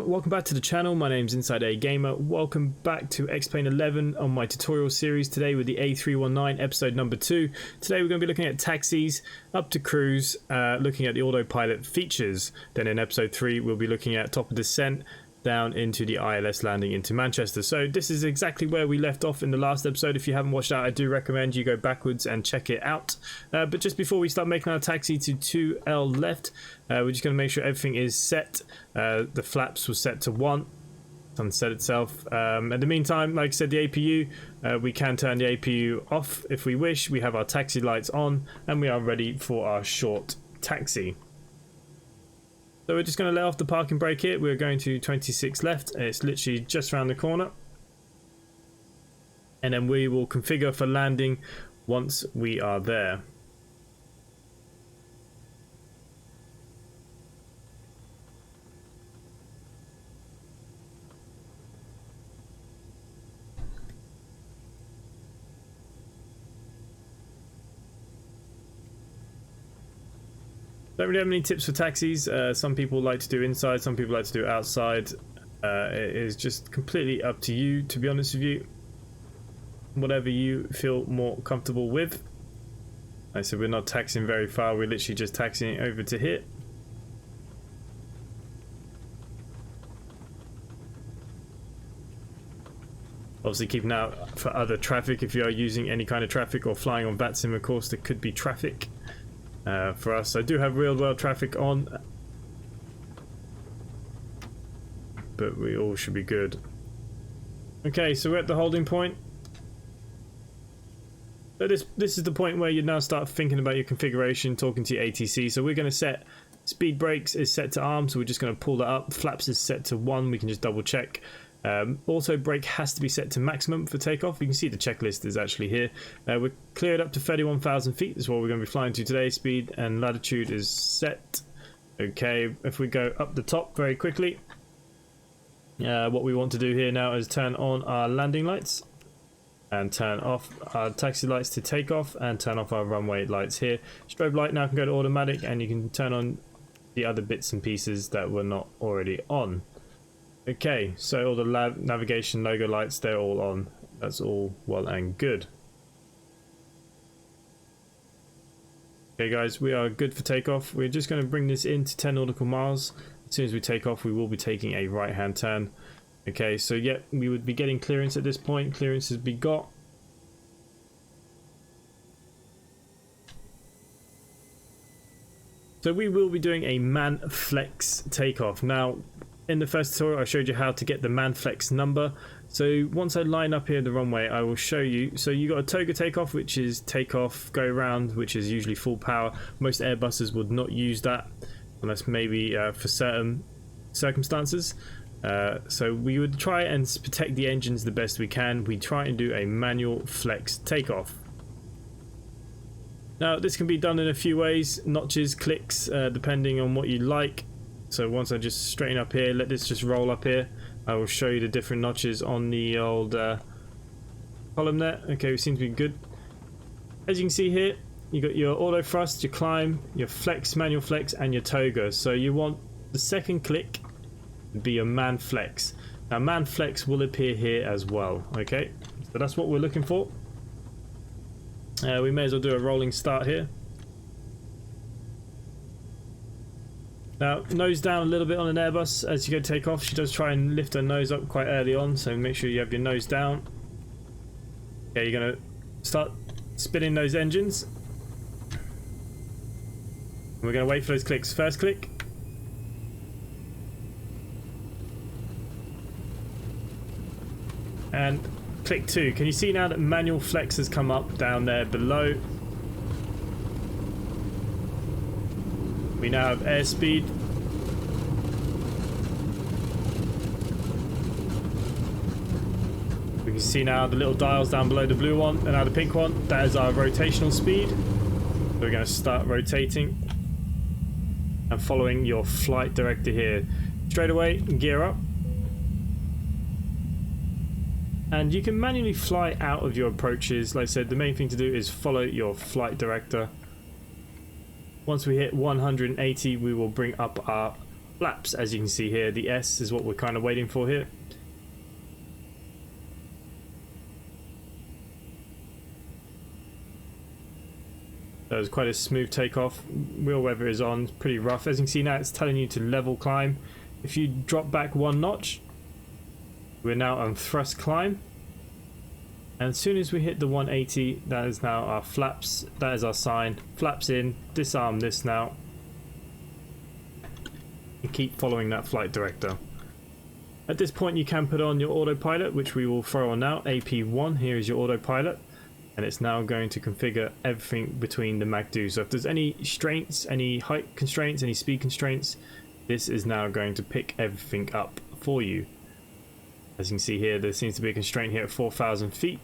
welcome back to the channel. My name's InsideAgameR. Welcome back to X-Plane 11 on my tutorial series today with the A319 episode number 2. Today we're going to be looking at taxis up to cruise, looking at the autopilot features. Then in episode 3 we'll be looking at top of descent down into the ILS landing into Manchester. So this is exactly where we left off in the last episode. If you haven't watched that, I do recommend you go backwards and check it out. But just before we start making our taxi to 2L left, we're just going to make sure everything is set. The flaps were set to 1. Unset itself. In the meantime, like I said, the APU, we can turn the APU off if we wish. We have our taxi lights on and we are ready for our short taxi. So we're just going to let off the parking brake here. We're going to 26 left. It's literally just around the corner. And then we will configure for landing once we are there. Don't really have many tips for taxis. Some people like to do inside, some people like to do outside. It is just completely up to you, to be honest with you. Whatever you feel more comfortable with. Like I said, we're not taxiing very far, we're literally just taxiing over to here. Obviously keeping out for other traffic if you are using any kind of traffic or flying on VATSIM, of course, there could be traffic. For us, I do have real world traffic on, but we all should be good. Okay, so we're at the holding point. So this is the point where you now start thinking about your configuration, talking to your ATC. So we're going to set speed brakes is set to arm, so we're just going to pull that up. Flaps is set to 1. We can just double check. Auto brake has to be set to maximum for takeoff. You can see the checklist is actually here. We're cleared up to 31,000 feet. That's what we're going to be flying to today. Speed and latitude is set. Okay, if we go up the top very quickly, what we want to do here now is turn on our landing lights and turn off our taxi lights to take off and turn off our runway lights here. Strobe light now can go to automatic and you can turn on the other bits and pieces that were not already on. Okay, so all the navigation logo lights, they're all on. That's all well and good. Okay guys, we are good for takeoff. We're just going to bring this in to 10 nautical miles. As soon as we take off, we will be taking a right hand turn. Okay, so yeah, we would be getting clearance at this point. Clearance has been got. So we will be doing a man flex takeoff. Now, in the first tutorial I showed you how to get the man flex number. So once I line up here the runway, I will show you. So you got a toga takeoff, which is takeoff, go round, which is usually full power. Most Airbuses would not use that unless maybe for certain circumstances. So we would try and protect the engines the best we can. We try and do a manual flex takeoff. Now this can be done in a few ways, notches, clicks, depending on what you like. So once I just straighten up here, let this just roll up here, I will show you the different notches on the old column there. Okay, we seem to be good. As you can see here, you got your auto thrust, your climb, your flex, manual flex, and your toga. So you want the second click to be your man flex. Now man flex will appear here as well. Okay, so that's what we're looking for. We may as well do a rolling start here. Now, nose down a little bit on an Airbus as you go take off. She does try and lift her nose up quite early on, so make sure you have your nose down. Okay, you're going to start spinning those engines. We're going to wait for those clicks. First click. And click 2. Can you see now that manual flex has come up down there below? We now have airspeed. We can see now the little dials down below the blue one and now the pink one. That is our rotational speed. So we're going to start rotating and following your flight director here. Straight away, gear up. And you can manually fly out of your approaches. Like I said, the main thing to do is follow your flight director. Once we hit 180, we will bring up our flaps. As you can see here, the S is what we're kind of waiting for here. That was quite a smooth takeoff. Wheel weather is on, it's pretty rough. As you can see now, it's telling you to level climb. If you drop back one notch, we're now on thrust climb. And as soon as we hit the 180, that is now our flaps. That is our sign. Flaps in, disarm this now. And keep following that flight director. At this point you can put on your autopilot, which we will throw on now. AP1, here is your autopilot. And it's now going to configure everything between the MACD. So if there's any constraints, any height constraints, any speed constraints, this is now going to pick everything up for you. As you can see here, there seems to be a constraint here at 4,000 feet,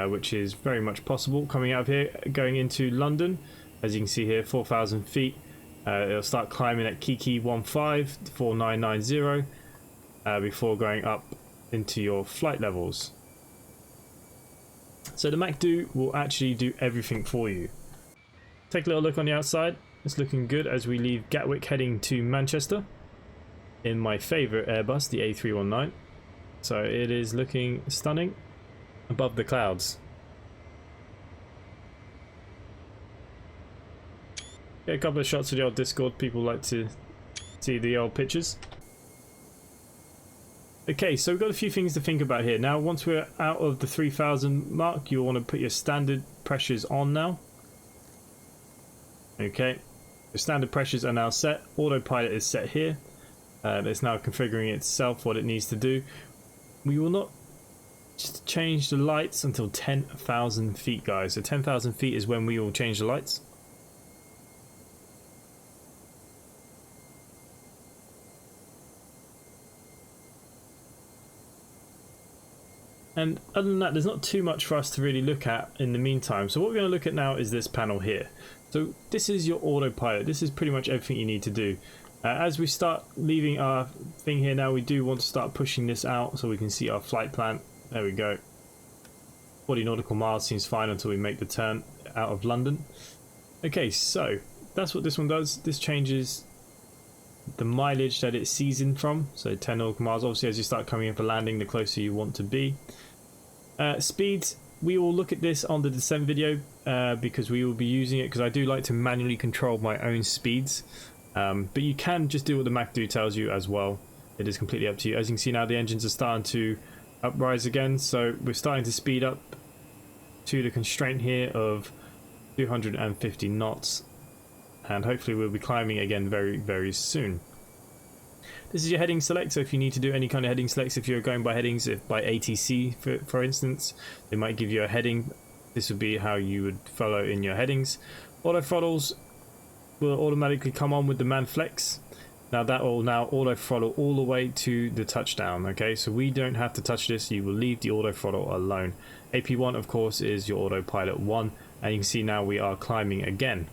which is very much possible. Coming out of here, going into London, as you can see here, 4,000 feet. It'll start climbing at V1.5, 4990, before going up into your flight levels. So the MACD will actually do everything for you. Take a little look on the outside. It's looking good as we leave Gatwick heading to Manchester in my favourite Airbus, the A319. So it is looking stunning above the clouds. Get a couple of shots of the old Discord. People like to see the old pictures. Okay, so we've got a few things to think about here. Now, once we're out of the 3,000 mark, you'll want to put your standard pressures on now. Okay, the standard pressures are now set. Autopilot is set here. It's now configuring itself what it needs to do. We will not change the lights until 10,000 feet, guys. So 10,000 feet is when we will change the lights. And other than that, there's not too much for us to really look at in the meantime. So what we're going to look at now is this panel here. So this is your autopilot. This is pretty much everything you need to do. As we start leaving our thing here now, we do want to start pushing this out so we can see our flight plan. There we go. 40 nautical miles seems fine until we make the turn out of London. Okay, so that's what this one does. This changes the mileage that it's seasoned from. So 10 nautical miles. Obviously, as you start coming in for landing, the closer you want to be. Speeds, we will look at this on the descent video because we will be using it, because I do like to manually control my own speeds. But you can just do what the MACD tells you as well. It is completely up to you. As you can see now, the engines are starting to uprise again, so we're starting to speed up to the constraint here of 250 knots, and hopefully we'll be climbing again very, very soon. This is your heading select, so if you need to do any kind of heading selects, if you're going by headings, if by ATC for instance, they might give you a heading. This would be how you would follow in your headings. Auto throttles will automatically come on with the man flex. Now that will now auto throttle all the way to the touchdown. Okay, so we don't have to touch this. You will leave the auto throttle alone. AP1 of course is your autopilot 1, and you can see now we are climbing again.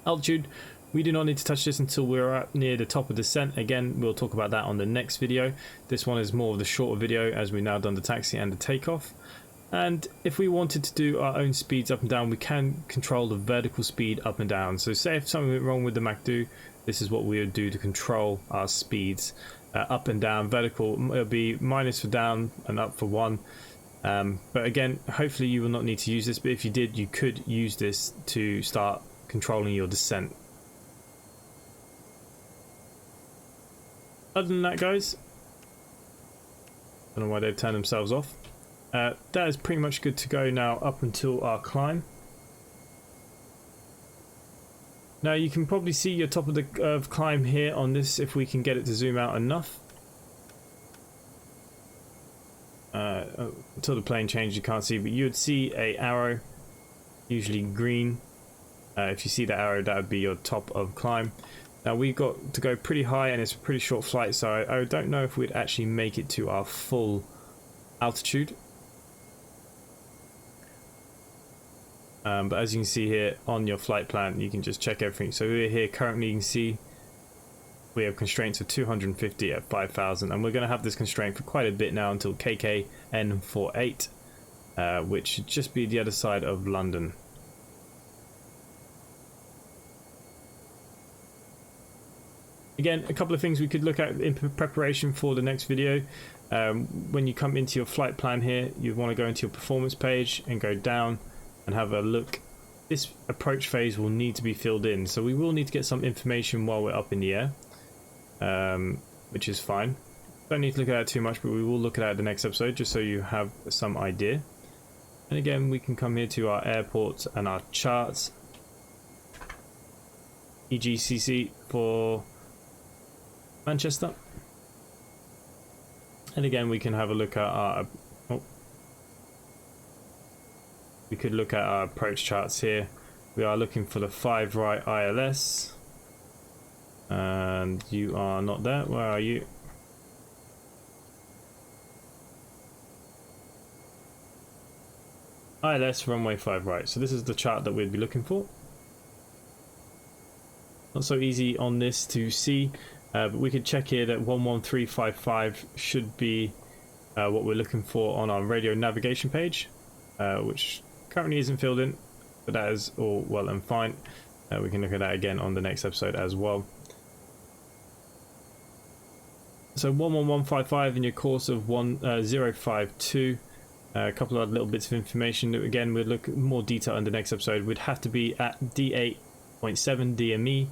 Altitude, we do not need to touch this until we're up near the top of descent. Again, we'll talk about that on the next video. This one is more of the shorter video as we've now done the taxi and the takeoff. And if we wanted to do our own speeds up and down, we can control the vertical speed up and down. So say if something went wrong with the MACD, this is what we would do to control our speeds. Up and down, vertical, it'll be minus for down and up for 1. But again, hopefully you will not need to use this, but if you did, you could use this to start controlling your descent. Other than that, guys, I don't know why they've turned themselves off. That is pretty much good to go now up until our climb. Now you can probably see your top of the climb here on this if we can get it to zoom out enough. Until the plane changed you can't see, but you would see a arrow, usually green. If you see that arrow, that would be your top of climb. Now we've got to go pretty high and it's a pretty short flight, so I don't know if we'd actually make it to our full altitude. But as you can see here on your flight plan, you can just check everything. So we're here currently, you can see we have constraints of 250 at 5,000, and we're going to have this constraint for quite a bit now until KKN48, which should just be the other side of London. Again, a couple of things we could look at in preparation for the next video. When you come into your flight plan here, you want to go into your performance page and go down and have a look. This approach phase will need to be filled in, so we will need to get some information while we're up in the air, which is fine. Don't need to look at it too much, but we will look at it the next episode just so you have some idea. And again, we can come here to our airports and our charts. EGCC for Manchester. And again, we can have a look at our we could look at our approach charts here. We are looking for the 5 right ILS, and you are not there. Where are you? ILS runway 5 right. So this is the chart that we'd be looking for. Not so easy on this to see, but we could check here that 11355 should be what we're looking for on our radio navigation page, which currently isn't filled in, but that is all well and fine. We can look at that again on the next episode as well. So 11155 in your course of 1052. A couple of little bits of information that again we'll look more detail in the next episode. We'd have to be at D8.7 DME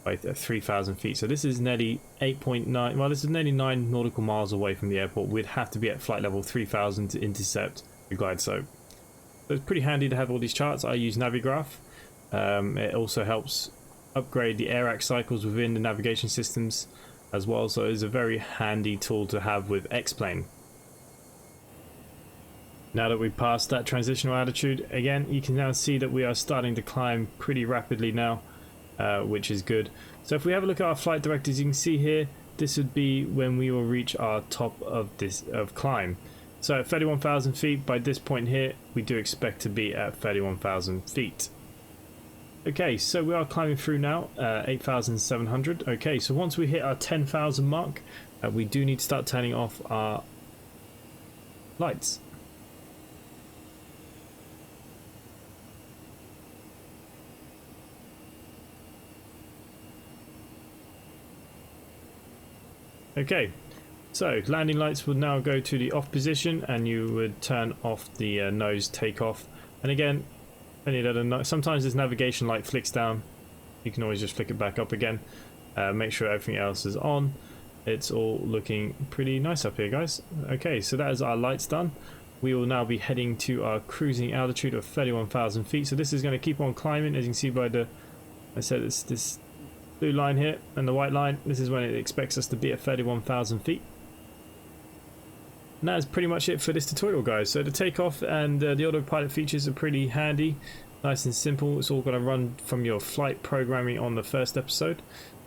by 3,000 feet. So this is nearly 8.9. Well, this is nearly 9 nautical miles away from the airport. We'd have to be at flight level 3,000 to intercept the glide slope. So it's pretty handy to have all these charts. I use Navigraph. It also helps upgrade the AirAct cycles within the navigation systems as well. So it's a very handy tool to have with X-Plane. Now that we've passed that transitional altitude, again, you can now see that we are starting to climb pretty rapidly now, which is good. So if we have a look at our flight directives, you can see here, this would be when we will reach our top of this climb. So at 31,000 feet, by this point here, we do expect to be at 31,000 feet. Okay, so we are climbing through now, 8,700. Okay, so once we hit our 10,000 mark, we do need to start turning off our lights. Okay, so landing lights will now go to the off position, and you would turn off the nose takeoff. And again, sometimes this navigation light flicks down. You can always just flick it back up again. Make sure everything else is on. It's all looking pretty nice up here, guys. Okay, so that is our lights done. We will now be heading to our cruising altitude of 31,000 feet. So this is going to keep on climbing, as you can see by this blue line here and the white line. This is when it expects us to be at 31,000 feet. And that is pretty much it for this tutorial, guys. So the takeoff and the autopilot features are pretty handy, nice and simple. It's all going to run from your flight programming on the first episode.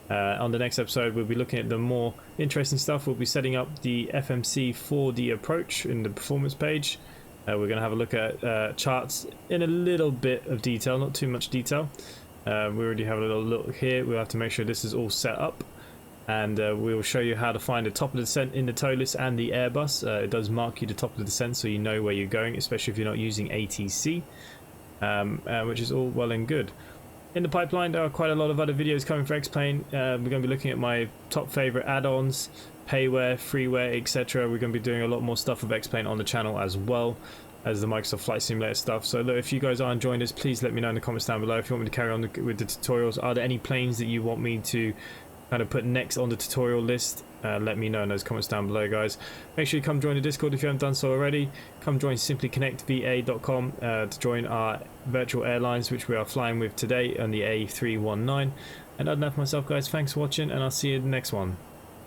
On the next episode, we'll be looking at the more interesting stuff. We'll be setting up the FMC 4D approach in the performance page. We're going to have a look at charts in a little bit of detail, not too much detail. We already have a little look here. We'll have to make sure this is all set up, and we will show you how to find the top of the descent in the Toliss and the Airbus. It does mark you the top of the descent so you know where you're going, especially if you're not using ATC, which is all well and good. In the pipeline, there are quite a lot of other videos coming for X-Plane. We're going to be looking at my top favorite add-ons, payware, freeware, etc. We're going to be doing a lot more stuff with X-Plane on the channel as well as the Microsoft Flight Simulator stuff. So look, if you guys are enjoying this, please let me know in the comments down below if you want me to carry on with the tutorials. Are there any planes that you want me to kind of put next on the tutorial list? Let me know in those comments down below, guys. Make sure you come join the Discord if you haven't done so already. Come join simplyconnectva.com to join our virtual airlines, which we are flying with today on the A319. And other than that, for myself, guys, thanks for watching, and I'll see you in the next one.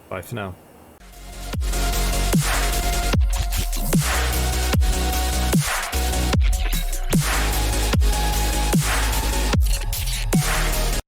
Bye for now.